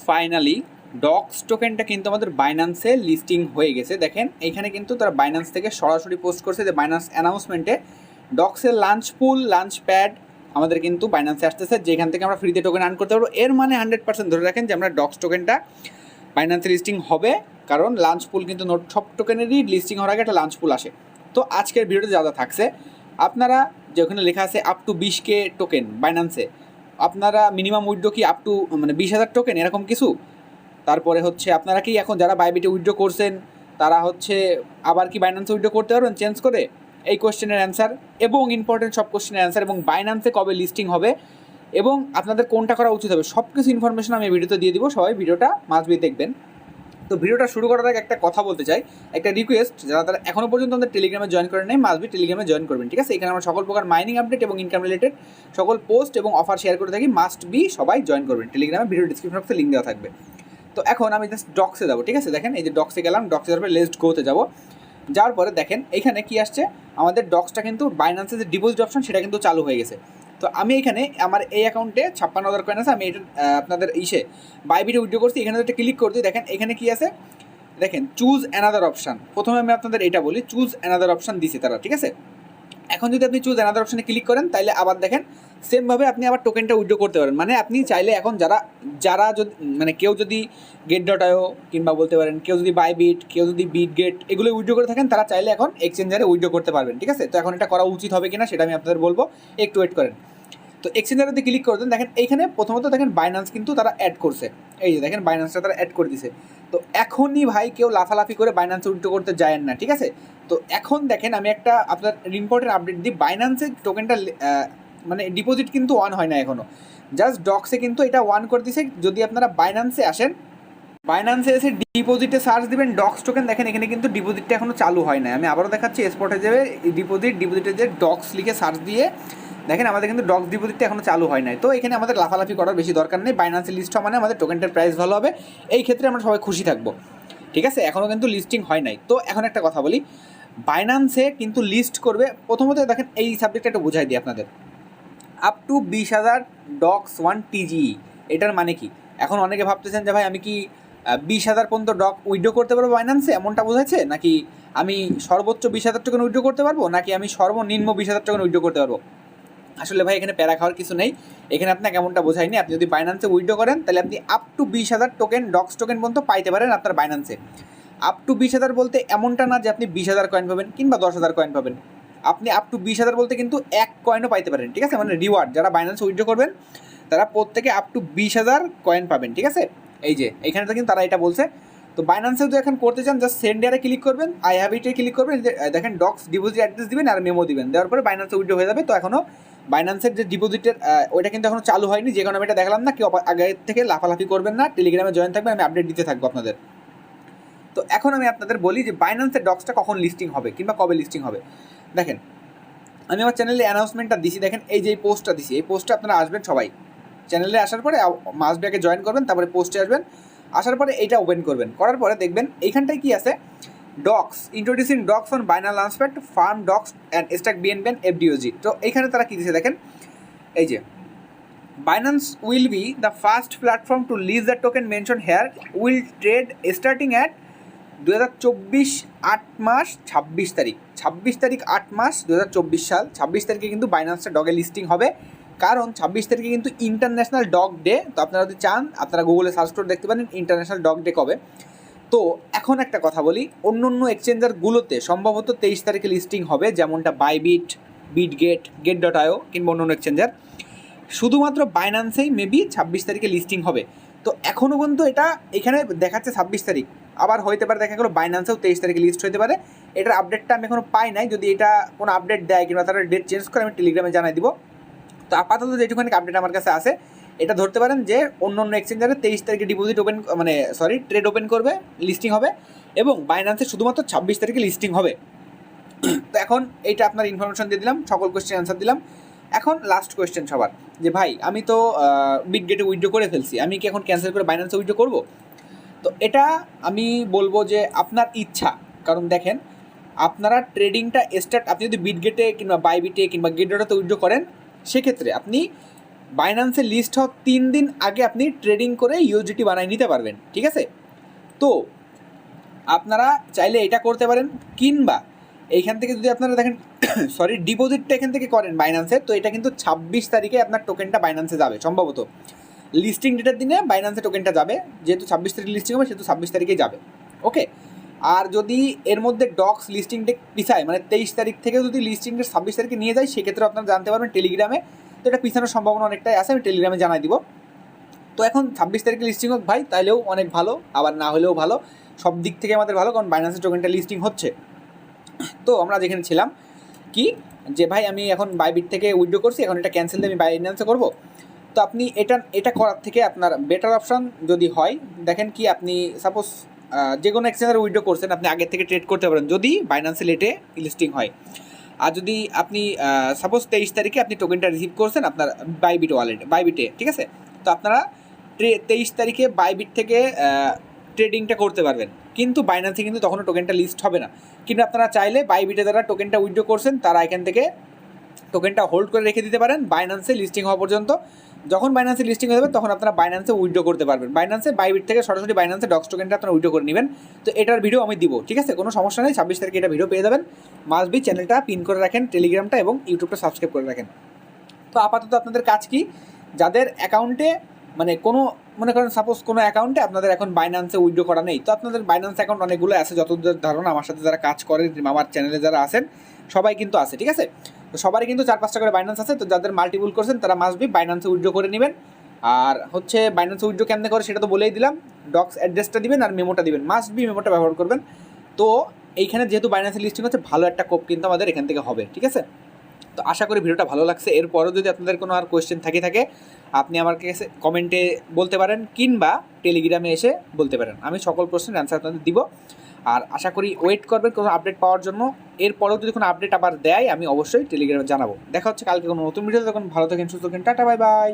Finally docs টোকেনটা কিন্তু আমাদের বাইন্যান্সে লিস্টিং হয়ে গেছে। দেখেন এইখানে কিন্তু তারা বাইন্যান্স থেকে সরাসরি পোস্ট করছে যে বাইন্যান্স অ্যানাউন্সমেন্টে ডক্সের লাঞ্চ পুল লাঞ্চ প্যাড আমাদের কিন্তু বাইন্যান্সে আসতেছে, যেখান থেকে আমরা ফ্রিতে টোকেন আর্ন করতে পারবো। এর মানে 100% ধরে রাখেন যে আমরা ডক্স টোকেনটা বাইন্যান্সে লিস্টিং হবে, কারণ লাঞ্চ পুল কিন্তু নোট সব টোকেনেরই লিস্টিং হওয়ার আগে একটা লাঞ্চ পুল আসে। তো আজকের ভিডিওতে যা যা থাকছে, আপনারা যেখানে লেখা আছে আপ টু 20K টোকেন বাইন্যান্সে, আপনারা মিনিমাম উইথড্র কি আপ টু মানে 20,000 টোকেন এরকম কিছু। তারপরে হচ্ছে আপনারা কি এখন যারা বাইবিটে উইথড্র করছেন তারা হচ্ছে আবার কি বাইন্যান্সে উইথড্র করতে পারবেন চেঞ্জ করে, এই কোশ্চেনের অ্যান্সার এবং ইম্পর্টেন্ট সব কোশ্চেনের অ্যান্সার, এবং বাইন্যান্সে কবে লিস্টিং হবে এবং আপনাদের কোনটা করা উচিত হবে সব কিছু ইনফরমেশন আমি ভিডিওতে দিয়ে দিব। সবাই ভিডিওটা মাস্ট বি দেখবেন। তো ভিডিওটা শুরু করার আগে একটা কথা বলতে চাই, একটা রিকোয়েস্ট, যারা তারা এখনও পর্যন্ত আমাদের টেলিগ্রামে জয়েন করেন নাই মাস্ট বি টেলিগ্রামে জয়েন করবেন, ঠিক আছে? এখানে আমরা সকল প্রকার মাইনিং আপডেট এবং ইনকাম রিলেটেড সকল পোস্ট এবং অফার শেয়ার করে থাকি, মাস্ট বি সবাই জয়েন করবেন টেলিগ্রামে। ভিডিও ডিসক্রিপশন বক্সে লিঙ্ক দেওয়া থাকবে। তো এখন আমি জাস্ট ডক্সে যাবো, ঠিক আছে? দেখেন এই যে ডক্সে গেলাম, ডক্সে যাওয়ার পরে লেটস গোতে যাবো। যাওয়ার পরে দেখেন এইখানে কি আসছে, আমাদের ডক্সটা কিন্তু বাইন্যান্সের যে ডিপোজিট অপশন সেটা কিন্তু চালু হয়ে গেছে। তো আমি এখানে আমার এই অ্যাকাউন্টে 56,000 কয়েন আছে, আমি এটা আপনাদের বাইবিটে উইথড্র করছি। এখানে একটা ক্লিক করতে দেখেন এখানে কি আছে, দেখেন চুজ অ্যানাদার অপশান। প্রথমে আমি আপনাদের এটা বলি, চুজ অ্যানাদার অপশান দিছে তারা, ঠিক আছে? এখন যদি আপনি চুজ অ্যানাদার অপশানে ক্লিক করেন তাহলে আবার দেখেন সেমভাবে আপনি আবার টোকেনটা উইথড্র করতে পারেন। মানে আপনি চাইলে এখন যারা যদি মানে কেউ যদি Get.io কিংবা বলতে পারেন কেউ যদি বাইবিট, কেউ যদি বিটগেট এগুলো উইথড্র করে থাকেন, তারা চাইলে এখন এক্সচেঞ্জারে উইথড্র করতে পারবেন, ঠিক আছে? তো এখন এটা করা উচিত হবে কিনা সেটা আমি আপনাদের বলবো, একটু ওয়েট করেন। তো এক্সচেঞ্জারে ক্লিক করে দেন, দেখেন এইখানে প্রথমত দেখেন বাইন্যান্স কিন্তু তারা অ্যাড করছে, এই যে দেখেন বাইন্যান্সটা তারা অ্যাড করে দিছে। তো এখনই ভাই কেউ লাফালাফি করে বাইন্যান্সে উইথড্র করতে যায়েন না, ঠিক আছে? তো এখন দেখেন আমি একটা আপনার ইম্পর্টেন্ট আপডেট দিই, বাইন্যান্সের টোকেনটা মানে ডিপোজিট কিন্তু অন হয় না এখনও, জাস্ট ডক্সে কিন্তু এটা অন করে দিছে। যদি আপনারা বাইন্যান্সে আসেন, বাইন্যান্সে এসে ডিপোজিটে সার্চ দিবেন ডক্স টোকেন, দেখেন এখানে কিন্তু ডিপোজিটটা এখনও চালু হয় না। আমি আবারও দেখাচ্ছি, স্পটে যাবে ডিপোজিটে যে ডক্স লিখে সার্চ দিয়ে দেখেন আমাদের কিন্তু ডক্স ডিপোজিটটা এখনও চালু হয় নাই। তো এখানে আমাদের লাফালাফি করার বেশি দরকার নেই, বাইন্যান্সে লিস্ট হওয়া মানে আমাদের টোকেনটার প্রাইস ভালো হবে, এই ক্ষেত্রে আমরা সবাই খুশি থাকবো, ঠিক আছে? এখনও কিন্তু লিস্টিং হয় নাই। তো এখন একটা কথা বলি, বাইন্যান্সে কিন্তু লিস্ট করবে প্রথমত, দেখেন এই সাবজেক্টটা একটু বুঝাই দিই আপনাদের। আপ টু 20,000 ডক্স 1 TGE, এটার মানে কি? এখন অনেকে ভাবতেছেন যে ভাই আমি কি 20,000 পর্যন্ত ডক উইথড্র করতে পারবো বাইন্যান্সে, এমনটা বোঝাচ্ছে নাকি? আমি সর্বোচ্চ 20,000 টোকেন উইথড্র করতে পারবো নাকি আমি সর্বনিম্ন 20,000 টোকেন উইথড্র করতে পারবো? আসলে ভাই এখানে প্যারা খাওয়ার কিছু নেই, এখানে আপনাকে এমনটা বোঝায়নি। আপনি যদি বাইন্যান্সে উইথড্র করেন তাহলে আপনি up to 20,000 token DOGS token পর্যন্ত পাইতে পারেন আপনার বাইন্যান্সে। আপ টু 20,000 বলতে এমনটা না যে আপনি 20,000 কয়েন পাবেন কিংবা 10,000 কয়েন পাবেন, আপনি আপ টু 20,000 বলতে কিন্তু 1 কয়েনও পাইতে পারেন, ঠিক আছে? মানে রিওয়ার্ড যারা বাইন্যান্সে উইথড্র করবেন তারা প্রত্যেকে আপ টু 20,000 কয়েন পাবেন, ঠিক আছে? এই যে এইখানে তো কিন্তু তারা এটা বলছে। তো বাইন্যান্সে যদি এখন করতে চান জাস্ট সেন্ড ইয়ারে ক্লিক করবেন, আই হ্যাভ ইটে ক্লিক করবেন, দেখেন ডক্স ডিপোজিট অ্যাড্রেস দিবেন আর মেমো দিবেন, দেওয়ার পরে বাইন্যান্সে উইথড্র হয়ে যাবে। তো এখনও বাইন্যান্সের যে ডিপোজিটের ওইটা কিন্তু এখনও চালু হয়নি, যে কারণে আমি এটা দেখালাম না। কেউ আগে থেকে লাফালাফি করবেন না, টেলিগ্রামে জয়েন থাকবেন, আমি আপডেট দিতে থাকবো আপনাদের। তো এখন আমি আপনাদের বলি যে বাইন্যান্সের ডক্সটা কখন লিস্টিং হবে কিংবা কবে লিস্টিং হবে। দেখেন আমি আমার চ্যানেলে অ্যানাউন্সমেন্টটা দিছি, দেখেন এই যে এই পোস্টটা দিছি, এই পোস্টে আপনারা আসবেন সবাই। চ্যানেলে আসার পরে মাস্ট বি আগে জয়েন করবেন, তারপরে পোস্টে আসবেন, আসার পরে এইটা ওপেন করবেন, করার পরে দেখবেন এইখানটায় কি আছে, DOGS introducing DOGS on Binance launchpad farm DOGS and stake BNB FDOG। তো এইখানে তারা কী দিয়েছে দেখেন, এই যে Binance will be the first platform to list the token mention here will trade starting at 2024 8 মাস 26 তারিখ, 26 তারিখ 8 মাস 2024 সাল। 26 তারিখে কিন্তু বাইন্যান্সের ডগে লিস্টিং হবে, কারণ 26 তারিখে কিন্তু ইন্টারন্যাশনাল ডগ ডে। তো আপনারা যদি চান আপনারা গুগলে সার্চ করে দেখতে পারেন ইন্টারন্যাশনাল ডগ ডে কবে। তো এখন একটা কথা বলি, অন্য অন্য এক্সচেঞ্জারগুলোতে সম্ভবত 23 তারিখে লিস্টিং হবে, যেমনটা বাইবিট, বিটগেট, Get.io কিংবা অন্য অন্য এক্সচেঞ্জার। শুধুমাত্র বাইন্যান্সেই মেবি 26 তারিখে লিস্টিং হবে। তো এখনও পর্যন্ত এটা এখানে দেখাচ্ছে 26 তারিখ, আবার হইতে পারে দেখা গেলো বাইন্যান্সেও 23 তারিখে লিস্ট হতে পারে। এটার আপডেটটা আমি এখনও পাই নাই, যদি এটা কোনো আপডেট দেয় কিংবা তারা ডেট চেঞ্জ করে আমি টেলিগ্রামে জানাই দিব। তো আপাতত যেটুখানি আপডেট আমার কাছে আছে এটা ধরতে পারেন যে অন্য অন্য এক্সচেঞ্জারে 23 তারিখে ডিপোজিট ওপেন মানে ট্রেড ওপেন করবে, লিস্টিং হবে, এবং বাইন্যান্সে শুধুমাত্র 26 তারিখে লিস্টিং হবে। তো এখন এইটা আপনার ইনফরমেশন দিয়ে দিলাম, সকল কোয়েশ্চেন অ্যান্সার দিলাম। এখন লাস্ট কোয়েশ্চেন সবার, যে ভাই আমি তো বিটগেটে উইথড্র করে ফেলছি, আমি কি এখন ক্যান্সেল করে বাইন্যান্সে উইথড্র করবো? তো এটা আমি বলবো যে আপনার ইচ্ছা, কারণ দেখেন আপনারা ট্রেডিংটা আপনি যদি বিটগেটে কিংবা বাইবিটে কিংবা Get.ioতে উইথড্র করেন, সেক্ষেত্রে আপনি বাইন্যান্সে লিস্ট হওয়ার 3 দিন আগে আপনি ট্রেডিং করে ইউজিটি বানিয়ে নিতে পারবেন, ঠিক আছে? তো আপনারা চাইলে এটা করতে পারেন, কিংবা এইখান থেকে যদি আপনারা দেখেন সরি ডিপোজিটটা এখান থেকে করেন বাইন্যান্সে, তো এটা কিন্তু 26 তারিখে আপনার টোকেনটা বাইন্যান্সে যাবে সম্ভবত। লিস্টিং ডেটার দিনে বাইন্যান্সে টোকেনটা যাবে, যেহেতু 26 তারিখ লিস্টিং হবে সেহেতু 26 তারিখেই যাবে, ওকে? আর যদি এর মধ্যে ডক্স লিস্টিং ডেট পিছায়, মানে 23 তারিখ থেকে যদি লিস্টিং ডেট 26 তারিখে নিয়ে যায়, সেক্ষেত্রে আপনারা জানতে পারবেন টেলিগ্রামে। তো এটা পিছানোর সম্ভাবনা অনেকটাই আছে, আমি টেলিগ্রামে জানাই দিব। তো এখন 26 তারিখে লিস্টিং হোক ভাই, তাইলেও অনেক ভালো, আবার না হলেও ভালো, সব দিক থেকে আমাদের ভালো, কারণ বাইন্যান্সের টোকেনটা লিস্টিং হচ্ছে। তো আমরা যেখানে ছিলাম কি, যে ভাই আমি এখন বাইবিট থেকে উইথড্র করছি, এখন এটা ক্যান্সেল দিয়ে আমি বাইন্যান্সে করবো। তো আপনি এটা করার থেকে আপনার বেটার অপশান যদি হয়, দেখেন কি, আপনি সাপোজ যে কোনো এক্সচেঞ্জের উইথড্র করছেন, আপনি আগের থেকে ট্রেড করতে পারেন যদি বাইন্যান্সে লেটে লিস্টিং হয়। আর যদি আপনি সাপোজ 23 তারিখে আপনি টোকেনটা রিসিভ করছেন আপনার বাইবিট ওয়ালেট, বাইবিটে, ঠিক আছে? তো আপনারা 23 তারিখে বাইবিট থেকে ট্রেডিংটা করতে পারবেন, কিন্তু বাইন্যান্সে কিন্তু তখনও টোকেনটা লিস্ট হবে না। কিন্তু আপনারা চাইলে বাইবিটে যারা টোকেনটা উইথড্র করছেন, তারা এখান থেকে টোকেনটা হোল্ড করে রেখে দিতে পারেন বাইন্যান্সে লিস্টিং হওয়া পর্যন্ত। যখন বাইন্যান্সে লিস্টিং হয়ে যাবে তখন আপনারা বাইন্যান্সে উইথড্র করতে পারবেন, বাইন্যান্সে বাইবিট থেকে সরাসরি বাইন্যান্সে ডক্স টোকেনটা আপনারা উইথড্র করে নেবেন। তো এটার ভিডিও আমি দিব, ঠিক আছে? কোনো সমস্যা নেই, 26 তারিখে এটা ভিডিও পেয়ে যাবেন। মাস্ট বি চ্যানেলটা পিন করে রাখেন, টেলিগ্রামটা এবং ইউটিউবটা সাবস্ক্রাইব করে রাখেন। তো আপাতত আপনাদের কাজ কি, যাদের অ্যাকাউন্টে মানে কোনো, মনে করেন সাপোজ কোনো অ্যাকাউন্টে আপনাদের এখন বাইন্যান্সে উইথড্র করা নেই, তো আপনাদের বাইন্যান্স অ্যাকাউন্ট অনেকগুলো আছে, যতদূর ধারণা আমার সাথে যারা কাজ করেন, আমার চ্যানেলে যারা আছেন সবাই কিন্তু আছে, ঠিক আছে? তো সবারই কিন্তু 4-5টা করে বাইন্যান্স আছে। তো যাদের মাল্টিপুল করছেন তারা মাস্ট বি বাইন্যান্সে উইথড্র করে নেবেন। আর হচ্ছে বাইন্যান্সে উইথড্র কেমনে করে সেটা তো বলেই দিলাম, ডক্স অ্যাড্রেসটা দিবেন আর মেমোটা দিবেন, মাস্ট বি মেমোটা ব্যবহার করবেন। তো এইখানে যেহেতু বাইন্যান্সে লিস্টিং হচ্ছে, ভালো একটা কোপ কিন্তু আমাদের এখান থেকে হবে, ঠিক আছে? তো আশা করি ভিডিওটা ভালো লাগছে। এরপরও যদি আপনাদের কোনো আর কোয়েশ্চেন থাকে আপনি আমার কাছে কমেন্টে বলতে পারেন, কিংবা টেলিগ্রামে এসে বলতে পারেন, আমি সকল প্রশ্নের অ্যান্সার আপনাদের দিব। আর আশা করি ওয়েট করবেন কোনো আপডেট পাওয়ার জন্য। এরপরেও যদি কোনো আপডেট আবার দেয়, আমি অবশ্যই টেলিগ্রামে জানাবো। দেখা হচ্ছে কালকে কোনো নতুন ভিডিওতে, তখন ভালো থাকেন, সুস্থ থাকেন, টাটা, বাই বাই।